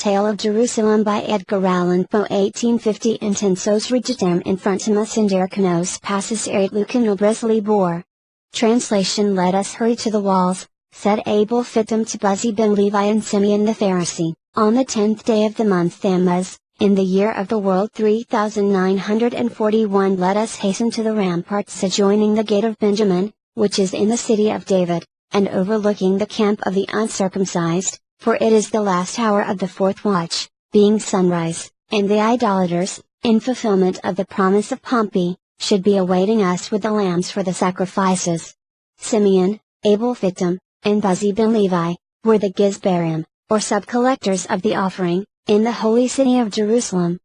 Tale of Jerusalem by Edgar Allan Poe 1850 Intensos regitem infantimus indercanos passus erit lucano brisly bore. Translation Let us hurry to the walls, said Abel Fittim to Buzzy ben Levi and Simeon the Pharisee, on the 10th day of the month Thammuz, in the year of the world 3941. Let us hasten to the ramparts adjoining the gate of Benjamin, which is in the city of David, and overlooking the camp of the uncircumcised, for it is the last hour of the fourth watch, being sunrise, and the idolaters, in fulfillment of the promise of Pompey, should be awaiting us with the lambs for the sacrifices. Simeon, Abel Fittim, and Buzzy ben Levi, were the Gizbarim, or sub-collectors of the offering, in the holy city of Jerusalem.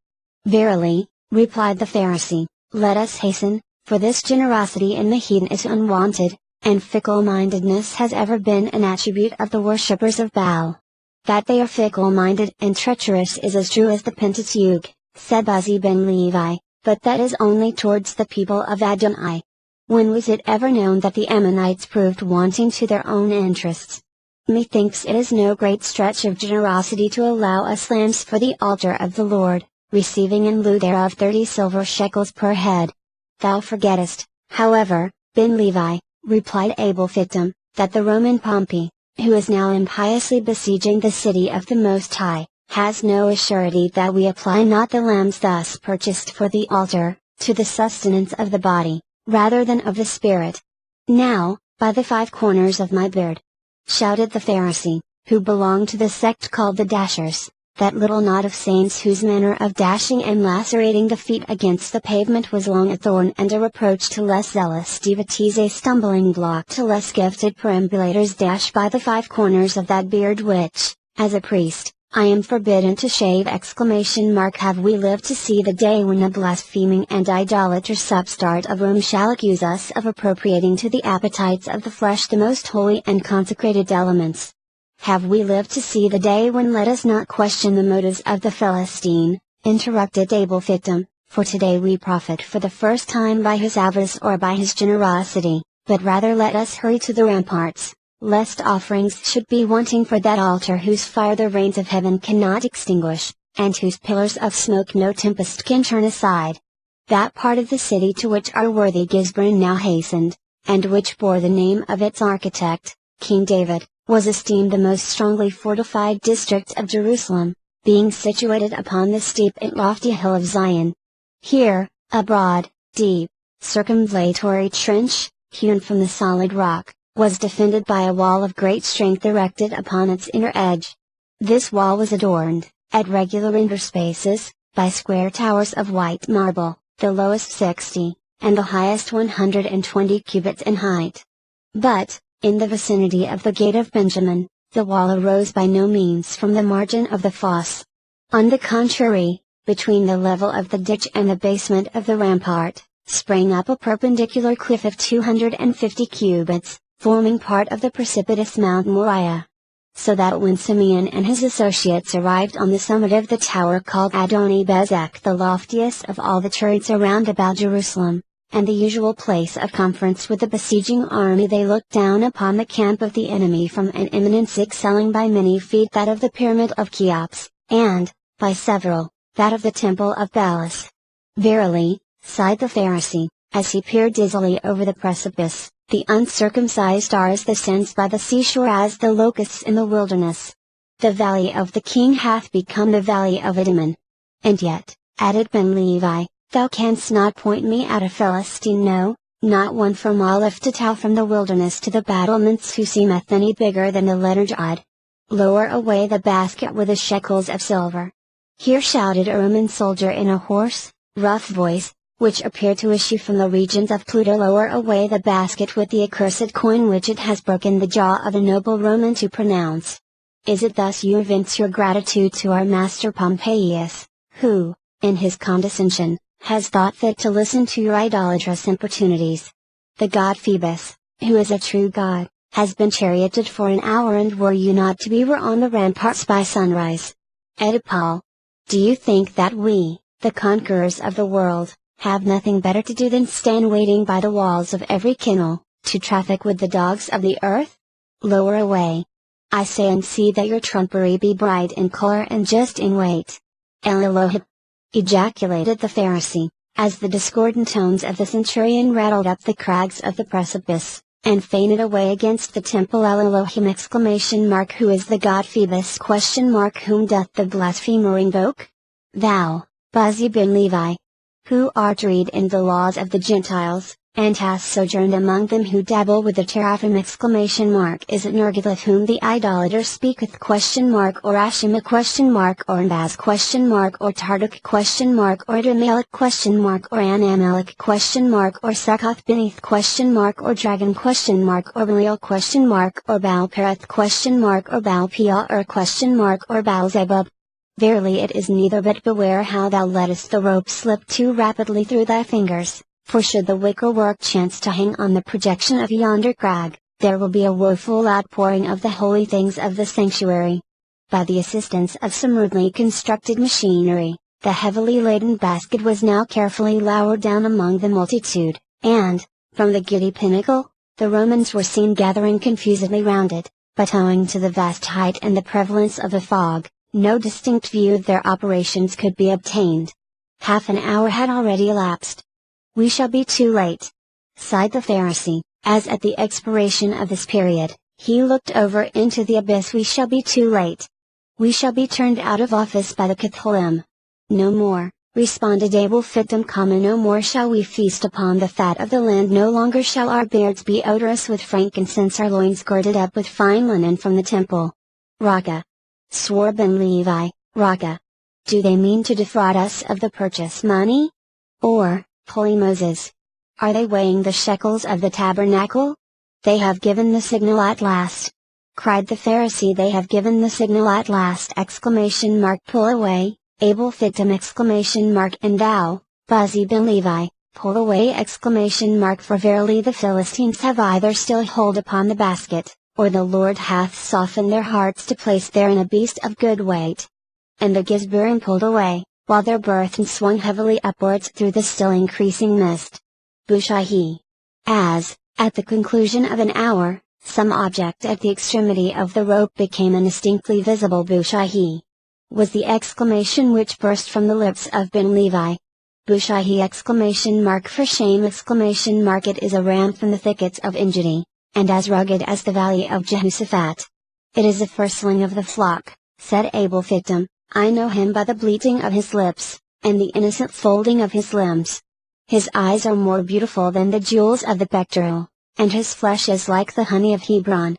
Verily, replied the Pharisee, let us hasten, for this generosity in the heathen is unwanted, and fickle-mindedness has ever been an attribute of the worshippers of Baal. That they are fickle-minded and treacherous is as true as the Pentateuch, said Buzzy ben Levi, but that is only towards the people of Adonai. When was it ever known that the Ammonites proved wanting to their own interests? Methinks it is no great stretch of generosity to allow us lambs for the altar of the Lord, receiving in lieu thereof 30 silver shekels per head. Thou forgettest, however, ben Levi, replied Abel Fittim, that the Roman Pompey, who is now impiously besieging the city of the Most High, has no assurity that we apply not the lambs thus purchased for the altar, to the sustenance of the body, rather than of the spirit. Now, by the 5 corners of my beard, shouted the Pharisee, who belonged to the sect called the Dashers, that little knot of saints whose manner of dashing and lacerating the feet against the pavement was long a thorn and a reproach to less zealous devotees, a stumbling block to less gifted perambulators. Dash by the 5 corners of that beard which, as a priest, I am forbidden to shave! Have we lived to see the day when a blaspheming and idolatrous upstart of Rome shall accuse us of appropriating to the appetites of the flesh the most holy and consecrated elements? Have we lived to see the day when? Let us not question the motives of the Philistine, interrupted Abel Fittim, for today we profit for the first time by his avarice or by his generosity, but rather let us hurry to the ramparts, lest offerings should be wanting for that altar whose fire the rains of heaven cannot extinguish, and whose pillars of smoke no tempest can turn aside. That part of the city to which our worthy Gizbarim now hastened, and which bore the name of its architect, King David, was esteemed the most strongly fortified district of Jerusalem, being situated upon the steep and lofty hill of Zion. Here, a broad, deep, circumvallatory trench, hewn from the solid rock, was defended by a wall of great strength erected upon its inner edge. This wall was adorned, at regular interspaces, by square towers of white marble, the lowest 60, and the highest 120 cubits in height. But, in the vicinity of the gate of Benjamin, the wall arose by no means from the margin of the fosse. On the contrary, between the level of the ditch and the basement of the rampart, sprang up a perpendicular cliff of 250 cubits, forming part of the precipitous Mount Moriah. So that when Simeon and his associates arrived on the summit of the tower called Adoni Bezek, the loftiest of all the turrets around about Jerusalem, and the usual place of conference with the besieging army, they looked down upon the camp of the enemy from an eminence excelling by many feet that of the pyramid of Cheops, and, by several, that of the temple of Belus. Verily, sighed the Pharisee, as he peered dizzily over the precipice, the uncircumcised are as the sands by the seashore, as the locusts in the wilderness. The valley of the king hath become the valley of Idumon. And yet, added ben Levi, thou canst not point me out a Philistine, no, not one from Aleph to Tau, from the wilderness to the battlements, who seemeth any bigger than the letter Jod. Lower away the basket with the shekels of silver. Here shouted a Roman soldier in a hoarse, rough voice, which appeared to issue from the regions of Pluto. Lower away the basket with the accursed coin which it has broken the jaw of a noble Roman to pronounce. Is it thus you evince your gratitude to our master Pompeius, who, in his condescension, has thought fit to listen to your idolatrous importunities? The god Phoebus, who is a true god, has been charioted for an hour, and were you not to be, were on the ramparts by sunrise. Oedipal, do you think that we, the conquerors of the world, have nothing better to do than stand waiting by the walls of every kennel, to traffic with the dogs of the earth? Lower away. I say and see that your trumpery be bright in color and just in weight. El Elohim! Ejaculated the Pharisee, as the discordant tones of the centurion rattled up the crags of the precipice, and fainted away against the temple. El Elohim! Who is the god Phoebus? Whom doth the blasphemer invoke? Thou, Buzi bin Levi, who art read in the laws of the Gentiles, and hast sojourned among them who dabble with the teraphim! Is it Nergalith whom the idolater speaketh? Or Ashima? Or Anbaz? Or Tarduk? Or Damalek? Or Anamelech? Or Succoth beneath? Or Dragon? Or Belial? Or Baal Pereth? Or Baal Peor? Or Baal Zebub? Verily it is neither, but beware how thou lettest the rope slip too rapidly through thy fingers. For should the wickerwork chance to hang on the projection of yonder crag, there will be a woeful outpouring of the holy things of the sanctuary. By the assistance of some rudely constructed machinery, the heavily laden basket was now carefully lowered down among the multitude, and, from the giddy pinnacle, the Romans were seen gathering confusedly round it, but owing to the vast height and the prevalence of the fog, no distinct view of their operations could be obtained. Half an hour had already elapsed. We shall be too late, sighed the Pharisee, as at the expiration of this period, he looked over into the abyss. We shall be too late. We shall be turned out of office by the Catholim. No more, responded Abel Phittim, no more shall we feast upon the fat of the land, no longer shall our beards be odorous with frankincense, our loins girded up with fine linen from the temple. Raka! Swore Ben Levi, Raka! Do they mean to defraud us of the purchase money? Or, Holy Moses, are they weighing the shekels of the tabernacle? They have given the signal at last! Cried the Pharisee. They have given the signal at last! Pull away, Abel Phittim! And thou, Buzi bin Levi, pull away! For verily the Philistines have either still hold upon the basket, or the Lord hath softened their hearts to place therein a beast of good weight. And the Gizbarim pulled away, while their burthen swung heavily upwards through the still increasing mist. Bushahi! As, at the conclusion of an hour, some object at the extremity of the rope became indistinctly visible. Bushahi! Was the exclamation which burst from the lips of Ben Levi. Bushahi! For shame! It is a ram from the thickets of Engedi, and as rugged as the valley of Jehoshaphat. It is a firstling of the flock, said Abel Phittim. I know him by the bleating of his lips, and the innocent folding of his limbs. His eyes are more beautiful than the jewels of the pectoral, and his flesh is like the honey of Hebron.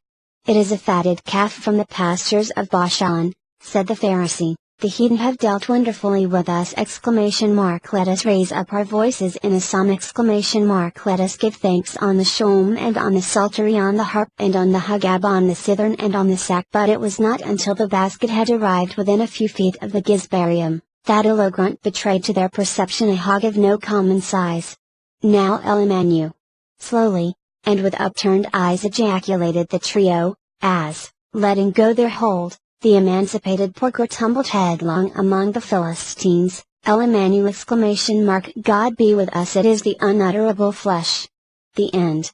It is a fatted calf from the pastures of Bashan, said the Pharisee. The heathen have dealt wonderfully with us! Let us raise up our voices in a psalm! Let us give thanks on the shom and on the psaltery, on the harp and on the hagab, on the cithern and on the sack. But it was not until the basket had arrived within a few feet of the Gizbarim, that Elogrunt betrayed to their perception a hog of no common size. Now Elimanu! Slowly, and with upturned eyes ejaculated the trio, as, letting go their hold, the emancipated porker tumbled headlong among the Philistines. Elimanu! God be with us! It is the unutterable flesh. The end.